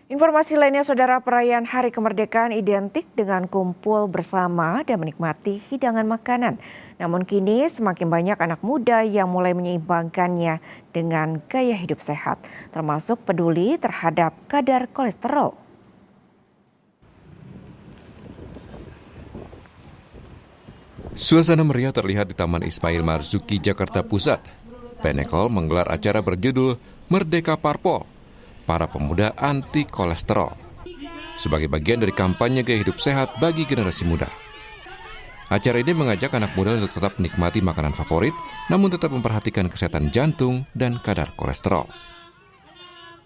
Informasi lainnya, Saudara, perayaan Hari Kemerdekaan identik dengan kumpul bersama dan menikmati hidangan makanan. Namun kini semakin banyak anak muda yang mulai menyeimbangkannya dengan gaya hidup sehat, termasuk peduli terhadap kadar kolesterol. Suasana meriah terlihat di Taman Ismail Marzuki, Jakarta Pusat. Benekol menggelar acara berjudul Merdeka Parpol, para pemuda anti kolesterol, sebagai bagian dari kampanye gaya hidup sehat bagi generasi muda. Acara ini mengajak anak muda untuk tetap menikmati makanan favorit, namun tetap memperhatikan kesehatan jantung dan kadar kolesterol.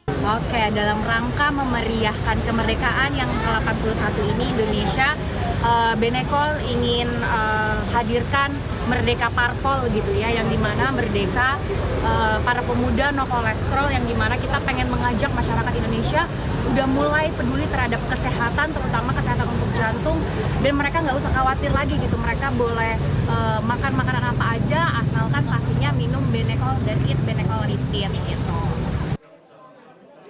Oke, dalam rangka memeriahkan kemerdekaan yang ke-81 ini Indonesia, Benekol ingin hadirkan Merdeka Parpol gitu ya, yang dimana merdeka para pemuda no kolesterol, yang dimana kita pengen mengajak masyarakat Indonesia udah mulai peduli terhadap kesehatan, terutama kesehatan untuk jantung, dan mereka nggak usah khawatir lagi gitu, mereka boleh makan makanan apa aja asalkan pastinya minum Benekol dan eat Benekol Repeat gitu.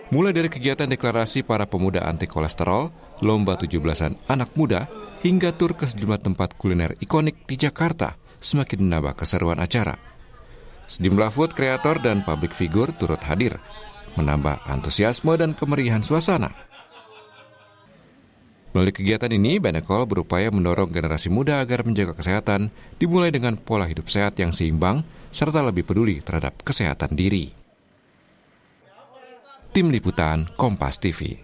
Mulai dari kegiatan deklarasi para pemuda anti kolesterol, lomba 17-an anak muda, hingga tur ke sejumlah tempat kuliner ikonik di Jakarta, semakin menambah keseruan acara. Sejumlah food kreator dan public figure turut hadir, menambah antusiasme dan kemeriahan suasana. Melalui kegiatan ini, Benekol berupaya mendorong generasi muda agar menjaga kesehatan, dimulai dengan pola hidup sehat yang seimbang, serta lebih peduli terhadap kesehatan diri. Tim Liputan Kompas TV.